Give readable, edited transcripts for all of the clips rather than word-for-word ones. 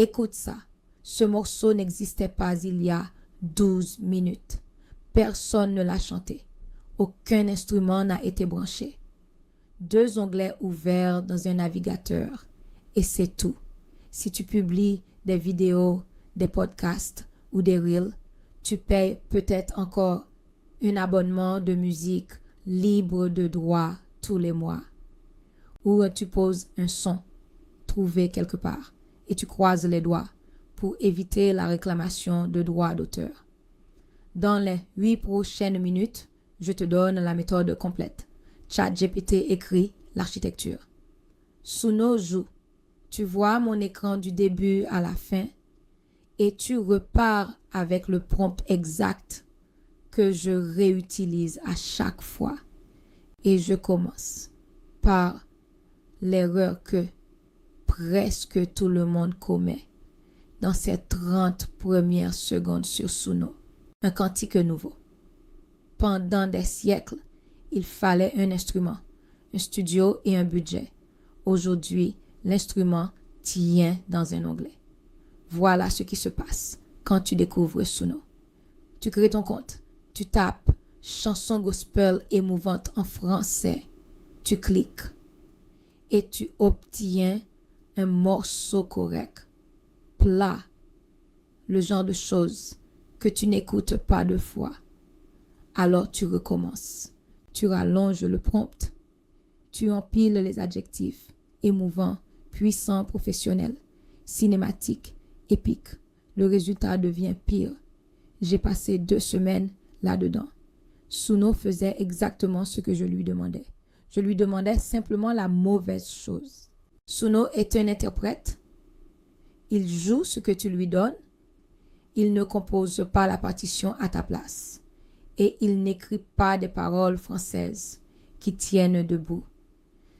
Écoute ça. Ce morceau n'existait pas il y a 12 minutes. Personne ne l'a chanté. Aucun instrument n'a été branché. 2 onglets ouverts dans un navigateur. Et c'est tout. Si tu publies des vidéos, des podcasts ou des reels, tu payes peut-être encore un abonnement de musique libre de droit tous les mois. Ou tu poses un son trouvé quelque part et tu croises les doigts pour éviter la réclamation de droits d'auteur. Dans les 8 prochaines minutes, je te donne la méthode complète. ChatGPT écrit l'architecture. Suno joue. Tu vois mon écran du début à la fin et tu repars avec le prompt exact que je réutilise à chaque fois. Et je commence par l'erreur que presque tout le monde commet dans ces 30 premières secondes sur Suno. Un cantique nouveau. Pendant des siècles, il fallait un instrument, un studio et un budget. Aujourd'hui, l'instrument tient dans un onglet. Voilà ce qui se passe quand tu découvres Suno. Tu crées ton compte, tu tapes chanson gospel émouvante en français, tu cliques et tu obtiens un morceau correct, plat, le genre de choses que tu n'écoutes pas 2 fois. Alors tu recommences. Tu rallonges le prompt. Tu empiles les adjectifs émouvant, puissant, professionnel, cinématique, épique. Le résultat devient pire. J'ai passé 2 semaines là-dedans. Suno faisait exactement ce que je lui demandais. Je lui demandais simplement la mauvaise chose. Suno est un interprète. Il joue ce que tu lui donnes. Il ne compose pas la partition à ta place. Et il n'écrit pas des paroles françaises qui tiennent debout.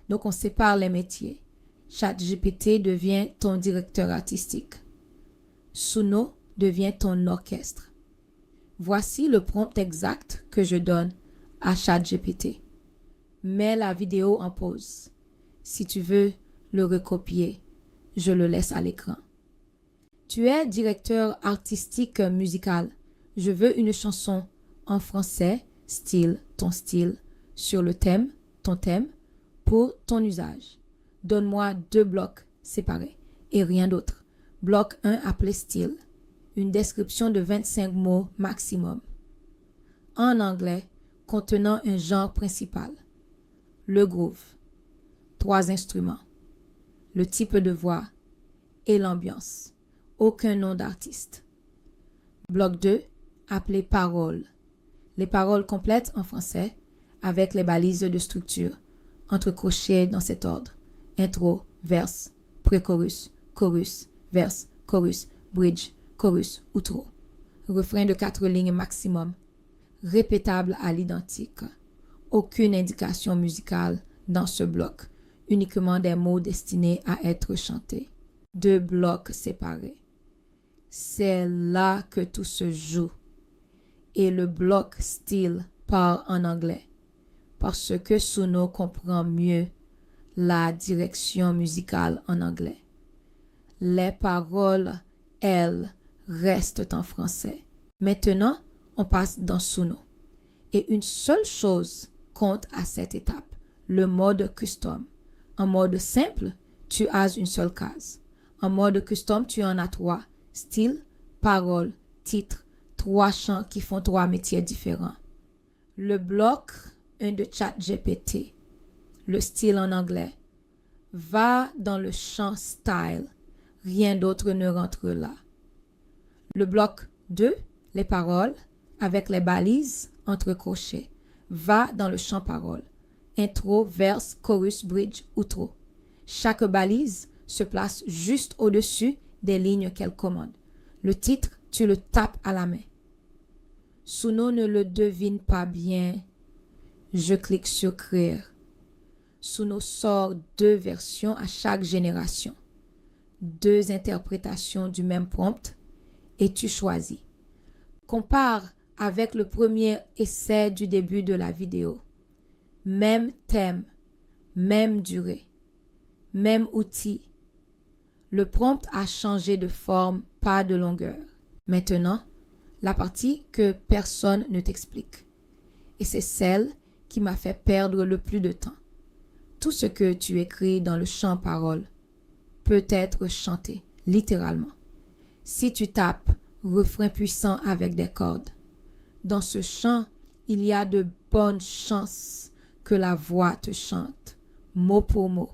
Donc on sépare les métiers. ChatGPT devient ton directeur artistique. Suno devient ton orchestre. Voici le prompt exact que je donne à ChatGPT. Mets la vidéo en pause. Si tu veux le recopier, je le laisse à l'écran. Tu es directeur artistique musical. Je veux une chanson en français, ton style, sur le thème, ton thème, pour ton usage. Donne-moi 2 blocs séparés et rien d'autre. Bloc 1 appelé style. Une description de 25 mots maximum. En anglais, contenant un genre principal. Le groove. 3 instruments. Le type de voix et l'ambiance. Aucun nom d'artiste. Bloc 2, appelé paroles. Les paroles complètes en français avec les balises de structure, entre crochets dans cet ordre. Intro, verse, pré-chorus, chorus, verse, chorus, bridge, chorus, outro. Refrain de 4 lignes maximum. Répétable à l'identique. Aucune indication musicale dans ce bloc. Uniquement des mots destinés à être chantés. 2 blocs séparés. C'est là que tout se joue. Et le bloc style part en anglais. Parce que Suno comprend mieux la direction musicale en anglais. Les paroles, elles, restent en français. Maintenant, on passe dans Suno. Et une seule chose compte à cette étape, le mode custom. En mode simple, tu as une seule case. En mode custom, tu en as 3. Style, parole, titre. 3 champs qui font 3 métiers différents. Le bloc 1 de ChatGPT, le style en anglais, va dans le champ style. Rien d'autre ne rentre là. Le bloc 2, les paroles, avec les balises entre crochets, va dans le champ parole. Intro, verse, chorus, bridge, outro. Chaque balise se place juste au-dessus des lignes qu'elle commande. Le titre, tu le tapes à la main. Suno ne le devine pas bien. Je clique sur créer. Suno sort 2 versions à chaque génération. 2 interprétations du même prompt et tu choisis. Compare avec le premier essai du début de la vidéo. Même thème, même durée, même outil. Le prompt a changé de forme, pas de longueur. Maintenant, la partie que personne ne t'explique. Et c'est celle qui m'a fait perdre le plus de temps. Tout ce que tu écris dans le champ parole peut être chanté, littéralement. Si tu tapes refrain puissant avec des cordes, dans ce chant, il y a de bonnes chances que la voix te chante, mot pour mot,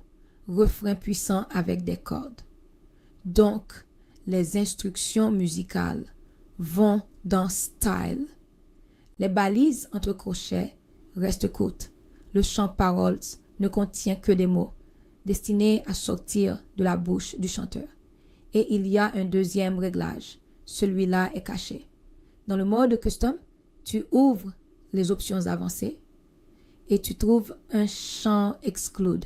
refrain puissant avec des cordes. Donc, les instructions musicales vont dans style. Les balises entre crochets restent courtes. Le chant paroles ne contient que des mots destinés à sortir de la bouche du chanteur. Et il y a un deuxième réglage. Celui-là est caché. Dans le mode custom, tu ouvres les options avancées et tu trouves un champ exclude.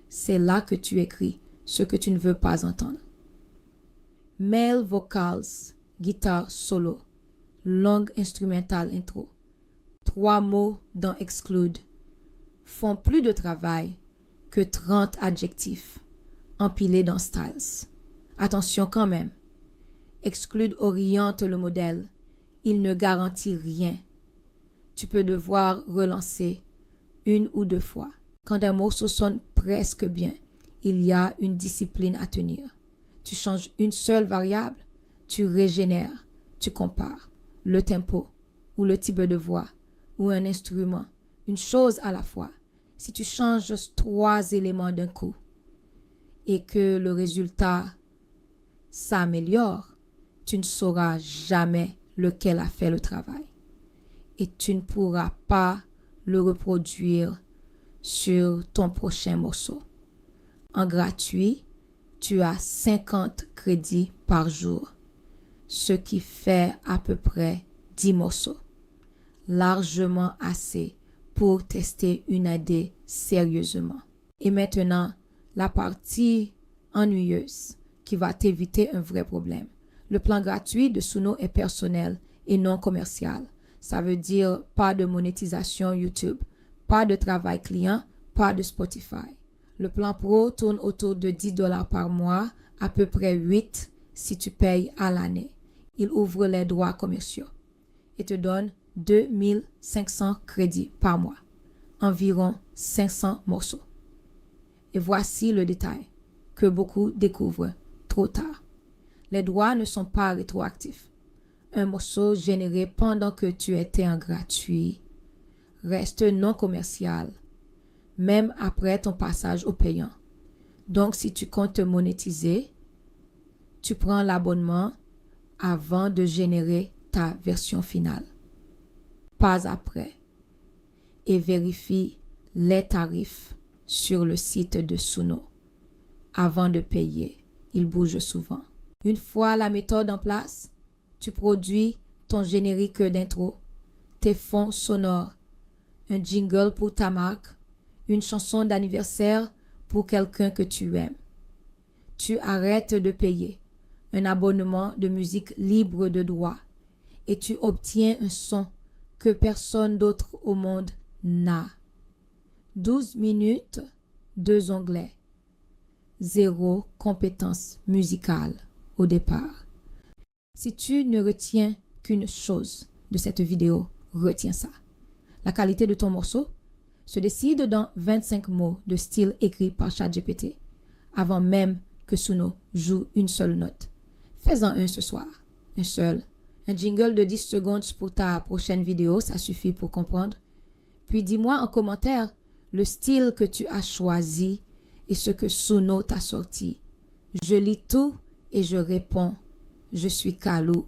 C'est là que tu écris ce que tu ne veux pas entendre. Male vocals, guitare solo, langue instrumentale intro. 3 mots dans exclude font plus de travail que 30 adjectifs empilés dans styles. Attention quand même. Exclude oriente le modèle. Il ne garantit rien. Tu peux devoir relancer 1 ou 2 fois. Quand un morceau sonne presque bien, il y a une discipline à tenir. Tu changes une seule variable, tu régénères, tu compares le tempo ou le type de voix ou un instrument, une chose à la fois. Si tu changes 3 éléments d'un coup et que le résultat s'améliore, tu ne sauras jamais lequel a fait le travail et tu ne pourras pas le reproduire sur ton prochain morceau. En gratuit, tu as 50 crédits par jour, ce qui fait à peu près 10 morceaux. Largement assez pour tester une idée sérieusement. Et maintenant, la partie ennuyeuse qui va t'éviter un vrai problème. Le plan gratuit de Suno est personnel et non commercial. Ça veut dire pas de monétisation YouTube, pas de travail client, pas de Spotify. Le plan pro tourne autour de $10 par mois, à peu près 8 si tu payes à l'année. Il ouvre les droits commerciaux et te donne 2500 crédits par mois, environ 500 morceaux. Et voici le détail que beaucoup découvrent trop tard. Les droits ne sont pas rétroactifs. Un morceau généré pendant que tu étais en gratuit reste non commercial, même après ton passage au payant. Donc, si tu comptes te monétiser, tu prends l'abonnement avant de générer ta version finale. Pas après. Et vérifie les tarifs sur le site de Suno avant de payer. Ils bougent souvent. Une fois la méthode en place, tu produis ton générique d'intro, tes fonds sonores, un jingle pour ta marque, une chanson d'anniversaire pour quelqu'un que tu aimes. Tu arrêtes de payer un abonnement de musique libre de droit et tu obtiens un son que personne d'autre au monde n'a. 12 minutes, 2 onglets. 0 compétence musicale au départ. Si tu ne retiens qu'une chose de cette vidéo, retiens ça. La qualité de ton morceau se décide dans 25 mots de style écrit par ChatGPT, avant même que Suno joue une seule note. Fais-en un ce soir, un seul. Un jingle de 10 secondes pour ta prochaine vidéo, ça suffit pour comprendre. Puis dis-moi en commentaire le style que tu as choisi et ce que Suno t'a sorti. Je lis tout et je réponds. Je suis Kalou.